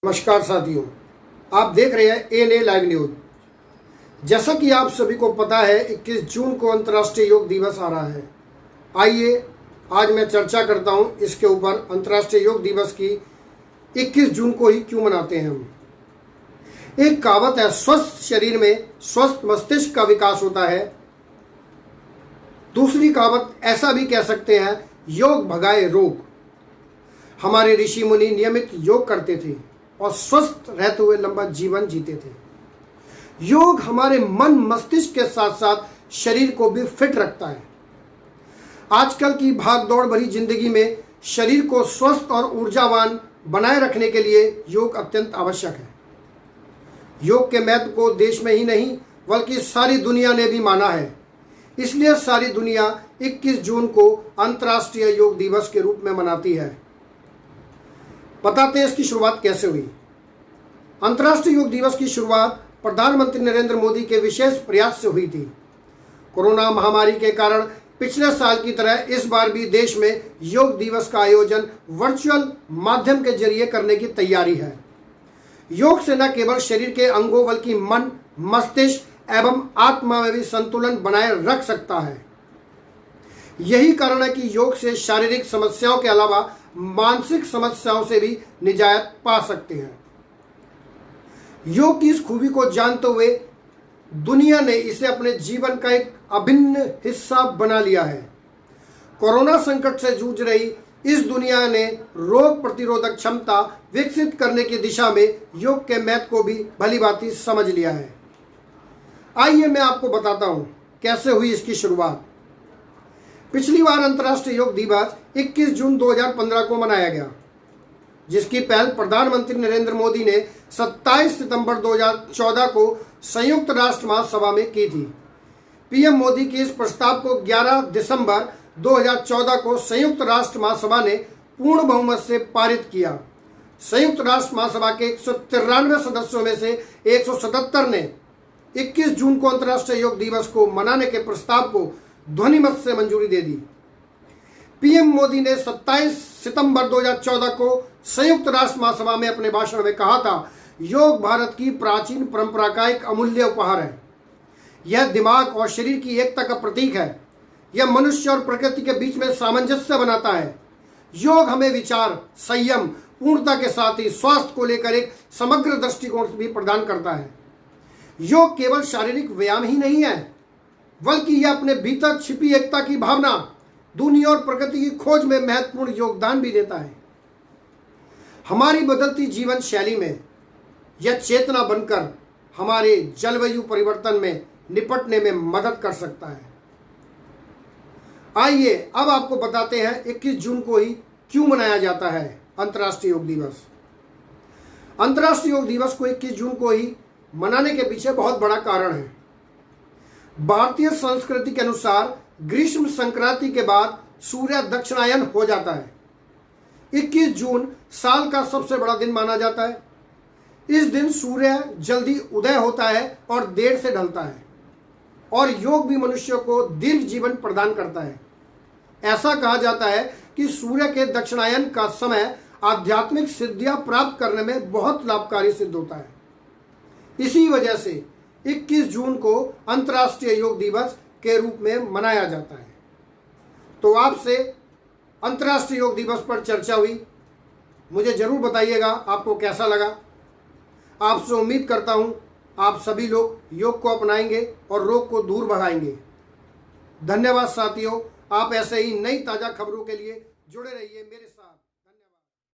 नमस्कार साथियों, आप देख रहे हैं एएनए लाइव न्यूज। जैसा कि आप सभी को पता है 21 जून को अंतर्राष्ट्रीय योग दिवस आ रहा है। आइए आज मैं चर्चा करता हूं इसके ऊपर, अंतर्राष्ट्रीय योग दिवस की 21 जून को ही क्यों मनाते हैं हम। एक कहावत है, स्वस्थ शरीर में स्वस्थ मस्तिष्क का विकास होता है। दूसरी कहावत ऐसा भी कह सकते हैं, योग भगाए रोग। हमारे ऋषि मुनि नियमित योग करते थे और स्वस्थ रहते हुए लंबा जीवन जीते थे। योग हमारे मन मस्तिष्क के साथ साथ शरीर को भी फिट रखता है। आजकल की भागदौड़ भरी जिंदगी में शरीर को स्वस्थ और ऊर्जावान बनाए रखने के लिए योग अत्यंत आवश्यक है। योग के महत्व को देश में ही नहीं बल्कि सारी दुनिया ने भी माना है। इसलिए सारी दुनिया 21 जून को अंतर्राष्ट्रीय योग दिवस के रूप में मनाती है। बताते हैं इसकी शुरुआत कैसे हुई। अंतर्राष्ट्रीय योग दिवस की शुरुआत प्रधानमंत्री नरेंद्र मोदी के विशेष प्रयास से हुई थी। कोरोना महामारी के कारण पिछले साल की तरह इस बार भी देश में योग दिवस का आयोजन वर्चुअल माध्यम के जरिए करने की तैयारी है। योग से न केवल शरीर के अंगों बल्कि मन, मस्तिष्क एवं आत्मा में भी संतुलन बनाए रख सकता है। यही कारण है कि योग से शारीरिक समस्याओं के अलावा मानसिक समस्याओं से भी निजात पा सकते हैं। योग की इस खूबी को जानते हुए दुनिया ने इसे अपने जीवन का एक अभिन्न हिस्सा बना लिया है। कोरोना संकट से जूझ रही इस दुनिया ने रोग प्रतिरोधक क्षमता विकसित करने की दिशा में योग के महत्व को भी भलीभांति समझ लिया है। आइए मैं आपको बताता हूं कैसे हुई इसकी शुरुआत। पिछली बार अंतर्राष्ट्रीय योग दिवस 21 जून 2015 को मनाया गया, जिसकी पहल प्रधानमंत्री नरेंद्र मोदी ने 27 सितंबर 2014 को संयुक्त राष्ट्र महासभा में की थी। पीएम मोदी के इस प्रस्ताव को 11 दिसंबर 2014 को संयुक्त राष्ट्र महासभा ने पूर्ण बहुमत से पारित किया। संयुक्त राष्ट्र महासभा के 193 सदस्यों में से 177 ने 21 जून को अंतर्राष्ट्रीय योग दिवस को मनाने के प्रस्ताव को ध्वनिमत से मंजूरी दे दी। पीएम मोदी ने 27 सितंबर 2014 को संयुक्त राष्ट्र महासभा में अपने भाषण में कहा था, योग भारत की प्राचीन परंपरा का एक अमूल्य उपहार है। यह दिमाग और शरीर की एकता का प्रतीक है। यह मनुष्य और प्रकृति के बीच में सामंजस्य बनाता है। योग हमें विचार, संयम, पूर्णता के साथ ही स्वास्थ्य को लेकर एक समग्र दृष्टिकोण भी प्रदान करता है। योग केवल शारीरिक व्यायाम ही नहीं है, बल्कि यह अपने भीतर छिपी एकता की भावना, दुनिया और प्रकृति की खोज में महत्वपूर्ण योगदान भी देता है। हमारी बदलती जीवन शैली में यह चेतना बनकर हमारे जलवायु परिवर्तन में निपटने में मदद कर सकता है। आइए अब आपको बताते हैं 21 जून को ही क्यों मनाया जाता है अंतर्राष्ट्रीय योग दिवस। अंतर्राष्ट्रीय योग दिवस को 21 जून को ही मनाने के पीछे बहुत बड़ा कारण है। भारतीय संस्कृति के अनुसार ग्रीष्म संक्रांति के बाद सूर्य दक्षिणायन हो जाता है। 21 जून साल का सबसे बड़ा दिन माना जाता है। इस दिन सूर्य जल्दी उदय होता है और देर से ढलता है, और योग भी मनुष्य को दीर्घ जीवन प्रदान करता है। ऐसा कहा जाता है कि सूर्य के दक्षिणायन का समय आध्यात्मिक सिद्धियां प्राप्त करने में बहुत लाभकारी सिद्ध होता है। इसी वजह से 21 जून को अंतर्राष्ट्रीय योग दिवस के रूप में मनाया जाता है। तो आपसे अंतर्राष्ट्रीय योग दिवस पर चर्चा हुई, मुझे जरूर बताइएगा आपको कैसा लगा। आपसे उम्मीद करता हूं आप सभी लोग योग को अपनाएंगे और रोग को दूर भगाएंगे। धन्यवाद साथियों, आप ऐसे ही नई ताजा खबरों के लिए जुड़े रहिए मेरे